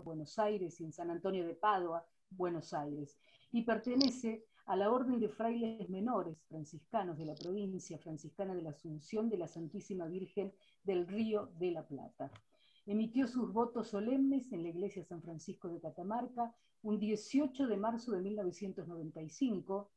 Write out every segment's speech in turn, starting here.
Buenos Aires, y en San Antonio de Padua, Buenos Aires, y pertenece a la Orden de Frailes Menores franciscanos de la provincia franciscana de la Asunción de la Santísima Virgen del Río de la Plata. Emitió sus votos solemnes en la iglesia San Francisco de Catamarca un 18 de marzo de 1995,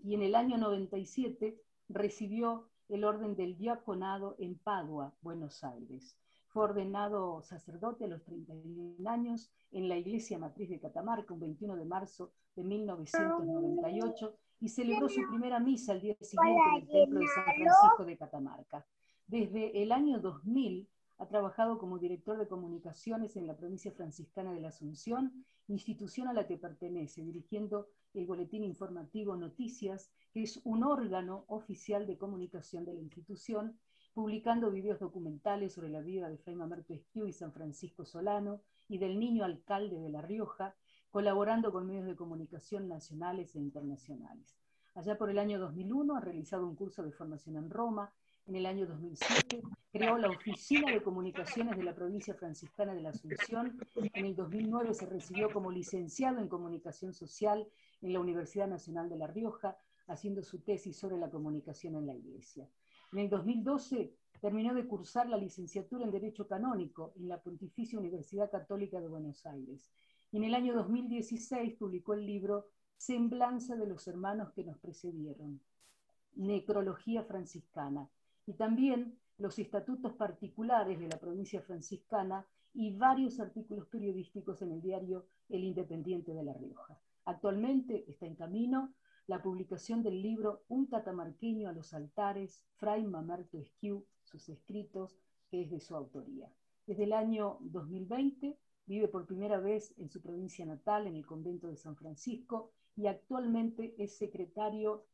y en el año 97 recibió el orden del diaconado en Padua, Buenos Aires. Fue ordenado sacerdote a los 31 años en la iglesia matriz de Catamarca, un 21 de marzo de 1998, y celebró su primera misa al día siguiente en el templo de San Francisco de Catamarca. Desde el año 2000 ha trabajado como director de comunicaciones en la provincia franciscana de la Asunción, institución a la que pertenece, dirigiendo el boletín informativo Noticias, que es un órgano oficial de comunicación de la institución, publicando videos documentales sobre la vida de Fray Mamerto Esquiú y San Francisco Solano y del niño alcalde de La Rioja, colaborando con medios de comunicación nacionales e internacionales. Allá por el año 2001 ha realizado un curso de formación en Roma. En el año 2007 creó la Oficina de Comunicaciones de la Provincia Franciscana de la Asunción. En el 2009 se recibió como licenciado en Comunicación Social en la Universidad Nacional de La Rioja, haciendo su tesis sobre la comunicación en la Iglesia. En el 2012 terminó de cursar la licenciatura en Derecho Canónico en la Pontificia Universidad Católica de Buenos Aires. Y en el año 2016 publicó el libro Semblanza de los hermanos que nos precedieron, Necrología franciscana, y también los estatutos particulares de la provincia franciscana y varios artículos periodísticos en el diario El Independiente de La Rioja. Actualmente está en camino la publicación del libro Un catamarqueño a los altares, Fray Mamerto Esquiú, sus escritos, que es de su autoría. Desde el año 2020 vive por primera vez en su provincia natal, en el convento de San Francisco, y actualmente es secretario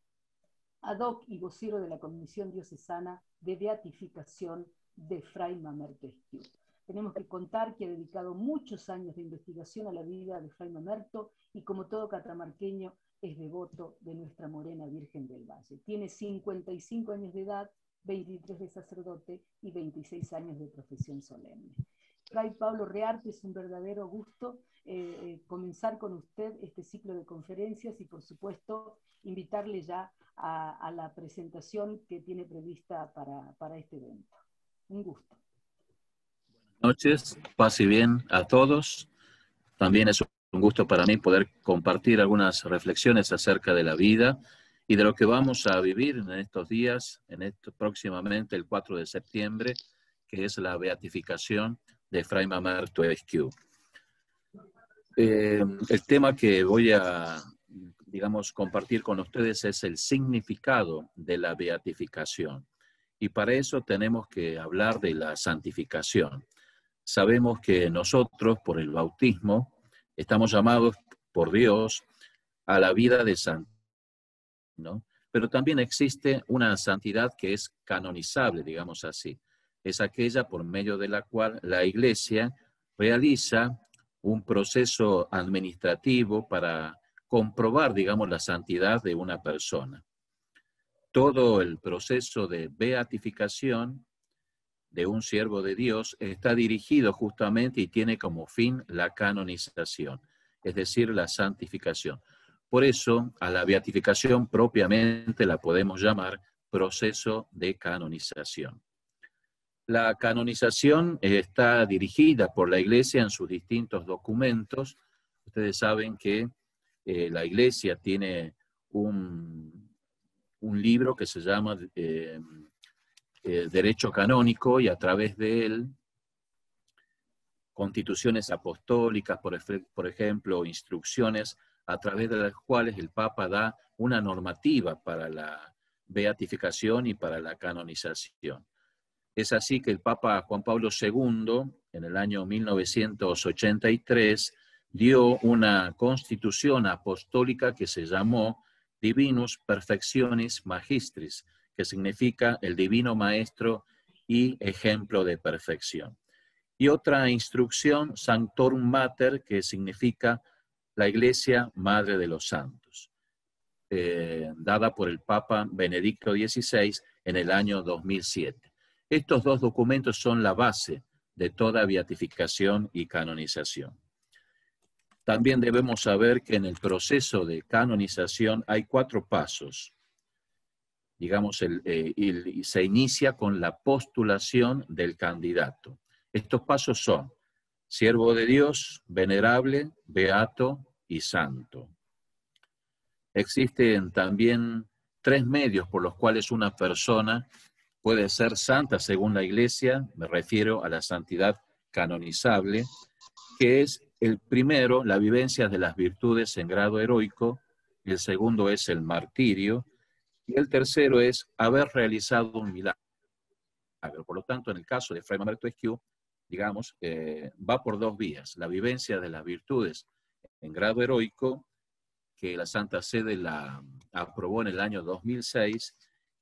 ad hoc y vocero de la Comisión Diocesana de Beatificación de Fray Mamerto Esquiú. Tenemos que contar que ha dedicado muchos años de investigación a la vida de Fray Mamerto, y como todo catamarqueño es devoto de Nuestra Morena Virgen del Valle. Tiene 55 años de edad, 23 de sacerdote y 26 años de profesión solemne. Fray Pablo Rearte, es un verdadero gusto comenzar con usted este ciclo de conferencias y, por supuesto, invitarle ya a la presentación que tiene prevista para este evento. Un gusto. Buenas noches, paz y bien a todos. También es un gusto para mí poder compartir algunas reflexiones acerca de la vida y de lo que vamos a vivir en estos días, próximamente el 4 de septiembre, que es la beatificación de Fray Mamerto Esquiú. El tema que voy a, compartir con ustedes es el significado de la beatificación. Y para eso tenemos que hablar de la santificación. Sabemos que nosotros, por el bautismo, estamos llamados por Dios a la vida de santidad, ¿no? Pero también existe una santidad que es canonizable, digamos así. Es aquella por medio de la cual la Iglesia realiza un proceso administrativo para comprobar, la santidad de una persona. Todo el proceso de beatificación de un siervo de Dios está dirigido justamente y tiene como fin la canonización, es decir, la santificación. Por eso, a la beatificación propiamente la podemos llamar proceso de canonización. La canonización está dirigida por la Iglesia en sus distintos documentos. Ustedes saben que la Iglesia tiene un libro que se llama Derecho Canónico, y a través de él, constituciones apostólicas, por ejemplo, instrucciones a través de las cuales el Papa da una normativa para la beatificación y para la canonización. Es así que el Papa Juan Pablo II, en el año 1983, dio una constitución apostólica que se llamó Divinus Perfectionis Magistris, que significa el divino maestro y ejemplo de perfección. Y otra instrucción, Sanctorum Mater, que significa la Iglesia Madre de los Santos, dada por el Papa Benedicto XVI en el año 2007. Estos dos documentos son la base de toda beatificación y canonización. También debemos saber que en el proceso de canonización hay 4 pasos. Digamos, se inicia con la postulación del candidato. Estos pasos son siervo de Dios, venerable, beato y santo. Existen también 3 medios por los cuales una persona puede ser santa según la Iglesia. Me refiero a la santidad canonizable, que es el primero, la vivencia de las virtudes en grado heroico, el segundo es el martirio, y el tercero es haber realizado un milagro. Por lo tanto, en el caso de Fray Mamerto Esquiú, digamos, va por 2 vías. La vivencia de las virtudes en grado heroico, que la Santa Sede la aprobó en el año 2006,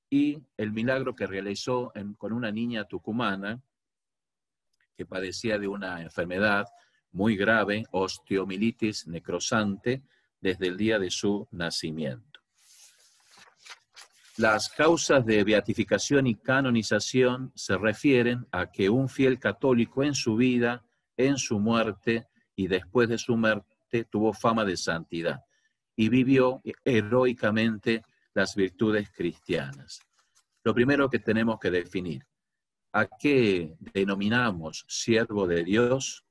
y el milagro que realizó con una niña tucumana que padecía de una enfermedad muy grave, osteomielitis necrosante, desde el día de su nacimiento. Las causas de beatificación y canonización se refieren a que un fiel católico en su vida, en su muerte y después de su muerte tuvo fama de santidad y vivió heroicamente las virtudes cristianas. Lo primero que tenemos que definir, ¿a qué denominamos siervo de Dios?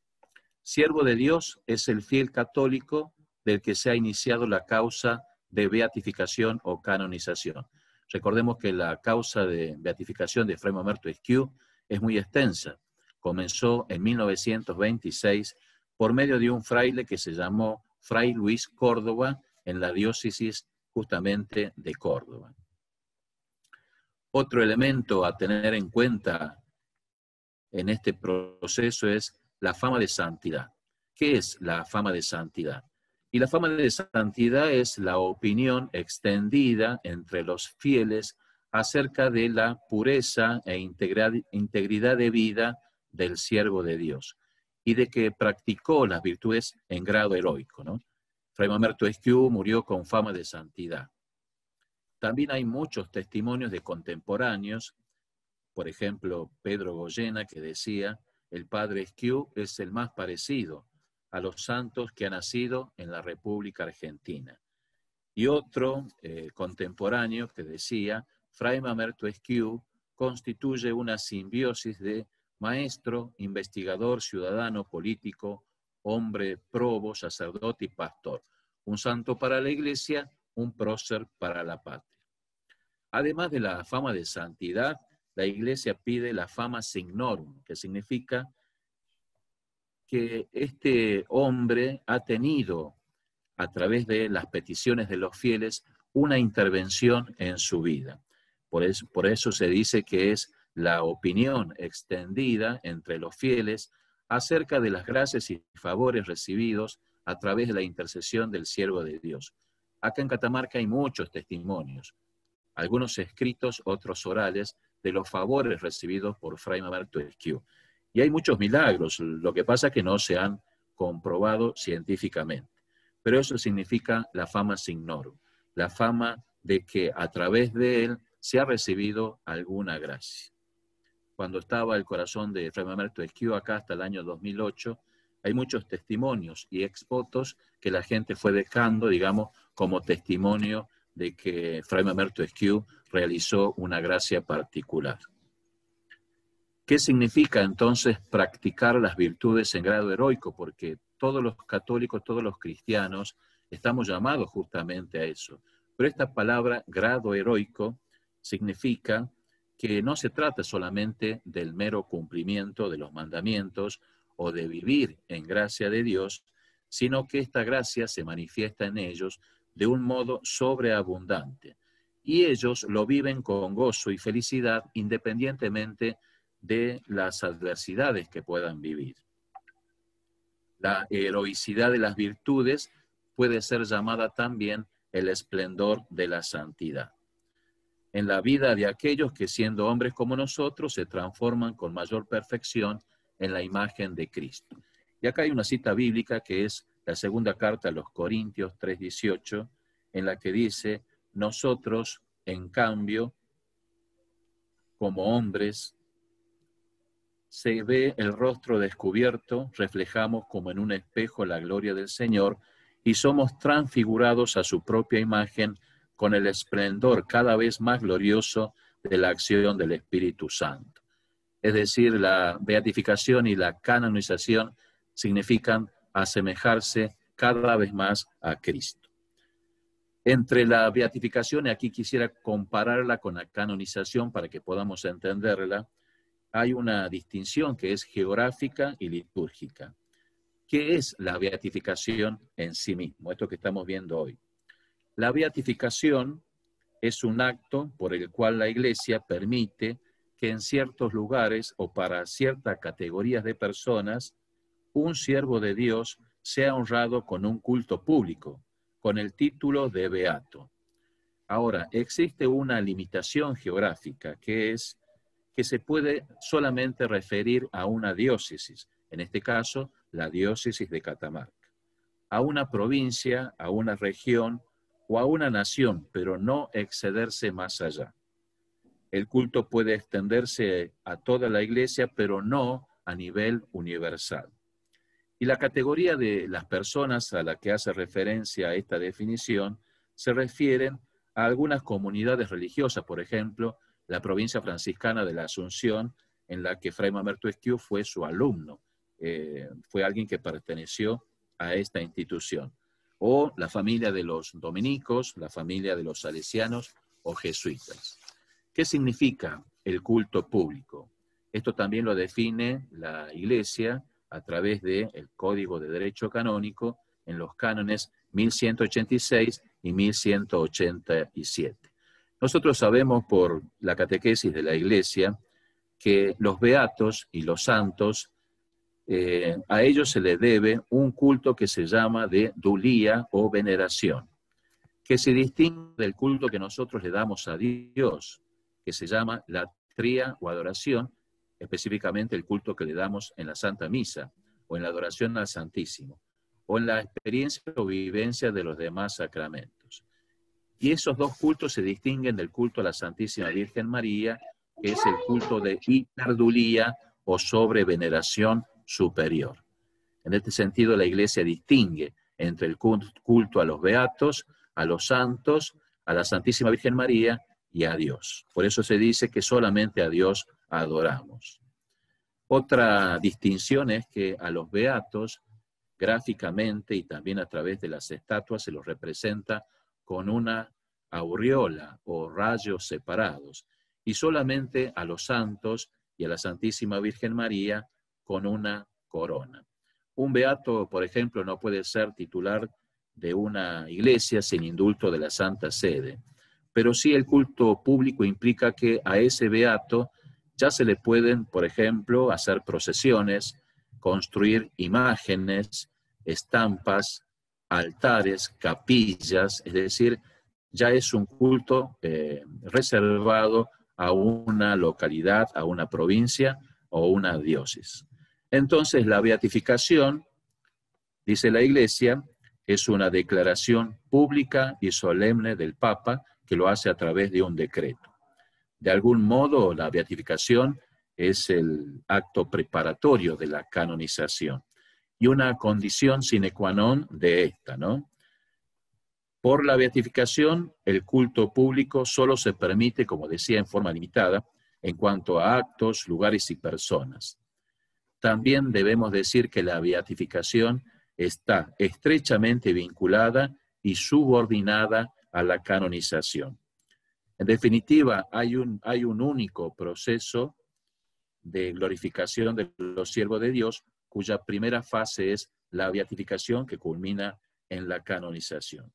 Siervo de Dios es el fiel católico del que se ha iniciado la causa de beatificación o canonización. Recordemos que la causa de beatificación de Fray Mamerto Esquiú es muy extensa. Comenzó en 1926 por medio de un fraile que se llamó Fray Luis Córdoba en la diócesis justamente de Córdoba. Otro elemento a tener en cuenta en este proceso es la fama de santidad. ¿Qué es la fama de santidad? Y la fama de santidad es la opinión extendida entre los fieles acerca de la pureza e integridad de vida del siervo de Dios y de que practicó las virtudes en grado heroico, ¿no? Fray Mamerto Esquiú murió con fama de santidad. También hay muchos testimonios de contemporáneos, por ejemplo, Pedro Goyena, que decía, el padre Esquiú es el más parecido a los santos que ha nacido en la República Argentina. Y otro contemporáneo que decía, Fray Mamerto Esquiú constituye una simbiosis de maestro, investigador, ciudadano, político, hombre, probo, sacerdote y pastor. Un santo para la Iglesia, un prócer para la patria. Además de la fama de santidad, la Iglesia pide la fama signorum, que significa que este hombre ha tenido, a través de las peticiones de los fieles, una intervención en su vida. Por eso se dice que es la opinión extendida entre los fieles acerca de las gracias y favores recibidos a través de la intercesión del siervo de Dios. Acá en Catamarca hay muchos testimonios, algunos escritos, otros orales, de los favores recibidos por Fray Mamerto Esquiú. Y hay muchos milagros, lo que pasa es que no se han comprobado científicamente. Pero eso significa la fama signorum, la fama de que a través de él se ha recibido alguna gracia. Cuando estaba el corazón de Fray Mamerto Esquiú acá hasta el año 2008, hay muchos testimonios y exvotos que la gente fue dejando, digamos, como testimonio de que Fray Mamerto Esquiú realizó una gracia particular. ¿Qué significa entonces practicar las virtudes en grado heroico? Porque todos los católicos, todos los cristianos, estamos llamados justamente a eso. Pero esta palabra grado heroico significa que no se trata solamente del mero cumplimiento de los mandamientos o de vivir en gracia de Dios, sino que esta gracia se manifiesta en ellos de un modo sobreabundante. Y ellos lo viven con gozo y felicidad independientemente de las adversidades que puedan vivir. La heroicidad de las virtudes puede ser llamada también el esplendor de la santidad. En la vida de aquellos que siendo hombres como nosotros se transforman con mayor perfección en la imagen de Cristo. Y acá hay una cita bíblica que es la segunda carta a los Corintios 3:18, en la que dice, nosotros, en cambio, como hombres, se ve el rostro descubierto, reflejamos como en un espejo la gloria del Señor y somos transfigurados a su propia imagen con el esplendor cada vez más glorioso de la acción del Espíritu Santo. Es decir, la beatificación y la canonización significan asemejarse cada vez más a Cristo. Entre la beatificación, y aquí quisiera compararla con la canonización para que podamos entenderla, hay una distinción que es geográfica y litúrgica. ¿Qué es la beatificación en sí mismo? Esto que estamos viendo hoy. La beatificación es un acto por el cual la Iglesia permite que en ciertos lugares o para ciertas categorías de personas, un siervo de Dios sea honrado con un culto público, con el título de beato. Ahora, existe una limitación geográfica que es que se puede solamente referir a una diócesis, en este caso, la diócesis de Catamarca, a una provincia, a una región o a una nación, pero no excederse más allá. El culto puede extenderse a toda la Iglesia, pero no a nivel universal. Y la categoría de las personas a la que hace referencia esta definición se refieren a algunas comunidades religiosas, por ejemplo, la provincia franciscana de la Asunción, en la que Fray Mamerto Esquiú fue su alumno, fue alguien que perteneció a esta institución, o la familia de los dominicos, la familia de los salesianos o jesuitas. ¿Qué significa el culto público? Esto también lo define la Iglesia a través del Código de Derecho Canónico en los cánones 1186 y 1187. Nosotros sabemos por la catequesis de la Iglesia que los beatos y los santos, a ellos se les debe un culto que se llama de dulía o veneración, que se distingue del culto que nosotros le damos a Dios, que se llama latría o adoración, específicamente el culto que le damos en la Santa Misa, o en la adoración al Santísimo, o en la experiencia o vivencia de los demás sacramentos. Y esos dos cultos se distinguen del culto a la Santísima Virgen María, que es el culto de hiperdulía o sobreveneración superior. En este sentido, la Iglesia distingue entre el culto a los beatos, a los santos, a la Santísima Virgen María y a Dios. Por eso se dice que solamente a Dios adoramos. Otra distinción es que a los beatos, gráficamente y también a través de las estatuas, se los representa con una aureola o rayos separados, y solamente a los santos y a la Santísima Virgen María con una corona. Un beato, por ejemplo, no puede ser titular de una iglesia sin indulto de la Santa Sede, pero sí el culto público implica que a ese beato ya se le pueden, por ejemplo, hacer procesiones, construir imágenes, estampas, altares, capillas, es decir, ya es un culto reservado a una localidad, a una provincia o una diócesis. Entonces, la beatificación, dice la Iglesia, es una declaración pública y solemne del Papa que lo hace a través de un decreto. De algún modo, la beatificación es el acto preparatorio de la canonización y una condición sine qua non de esta, ¿no? Por la beatificación, el culto público solo se permite, como decía, en forma limitada, en cuanto a actos, lugares y personas. También debemos decir que la beatificación está estrechamente vinculada y subordinada a la canonización. En definitiva, hay un único proceso de glorificación de los siervos de Dios, cuya primera fase es la beatificación, que culmina en la canonización.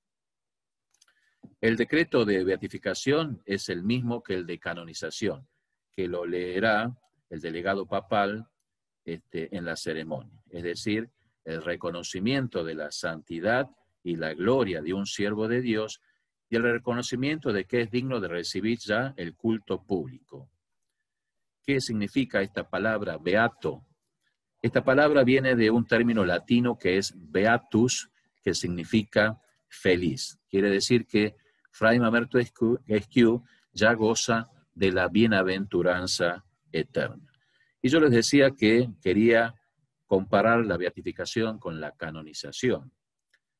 El decreto de beatificación es el mismo que el de canonización, que lo leerá el delegado papal en la ceremonia. Es decir, el reconocimiento de la santidad y la gloria de un siervo de Dios y el reconocimiento de que es digno de recibir ya el culto público. ¿Qué significa esta palabra beato? Esta palabra viene de un término latino que es beatus, que significa feliz. Quiere decir que Fray Mamerto Esquiú ya goza de la bienaventuranza eterna. Y yo les decía que quería comparar la beatificación con la canonización.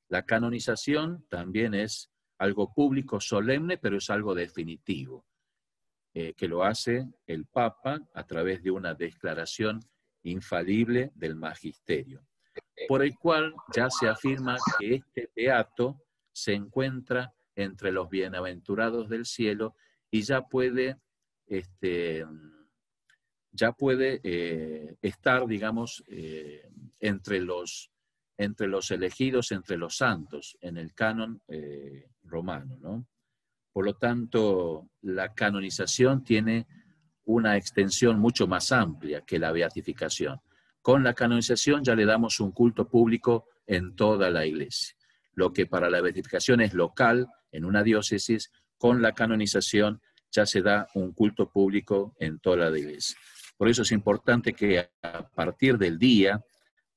La canonización también es algo público, solemne, pero es algo definitivo, que lo hace el Papa a través de una declaración infalible del magisterio, por el cual ya se afirma que este beato se encuentra entre los bienaventurados del cielo y ya puede estar, digamos, entre los elegidos, entre los santos, en el canon romano, ¿no? Por lo tanto, la canonización tiene una extensión mucho más amplia que la beatificación. Con la canonización ya le damos un culto público en toda la iglesia. Lo que para la beatificación es local, en una diócesis, con la canonización ya se da un culto público en toda la iglesia. Por eso es importante que a partir del día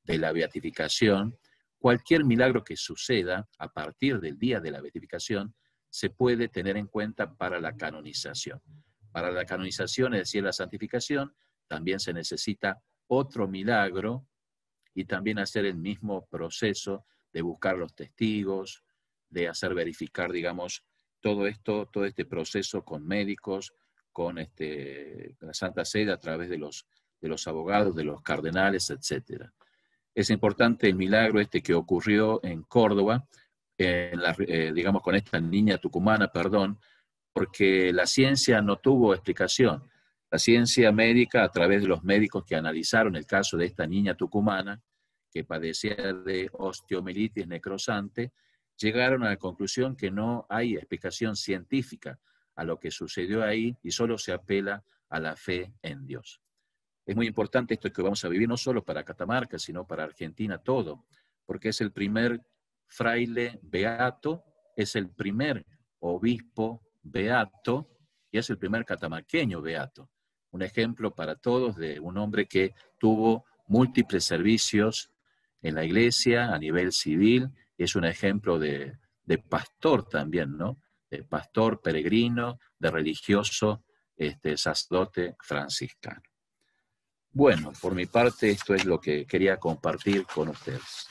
de la beatificación, cualquier milagro que suceda a partir del día de la beatificación se puede tener en cuenta para la canonización. Para la canonización, es decir, la santificación, también se necesita otro milagro y también hacer el mismo proceso de buscar los testigos, de hacer verificar, digamos, todo este proceso con médicos, con la Santa Sede a través de los abogados, de los cardenales, etc. Es importante el milagro que ocurrió en Córdoba, digamos con esta niña tucumana, porque la ciencia no tuvo explicación. La ciencia médica, a través de los médicos que analizaron el caso de esta niña tucumana, que padecía de osteomielitis necrosante, llegaron a la conclusión que no hay explicación científica a lo que sucedió ahí y solo se apela a la fe en Dios. Es muy importante esto que vamos a vivir, no solo para Catamarca, sino para Argentina todo, porque es el primer fraile beato, es el primer obispo beato y es el primer catamarqueño beato. Un ejemplo para todos de un hombre que tuvo múltiples servicios en la iglesia a nivel civil, y es un ejemplo de pastor también, ¿no? De pastor peregrino, de religioso, sacerdote franciscano. Bueno, por mi parte, esto es lo que quería compartir con ustedes.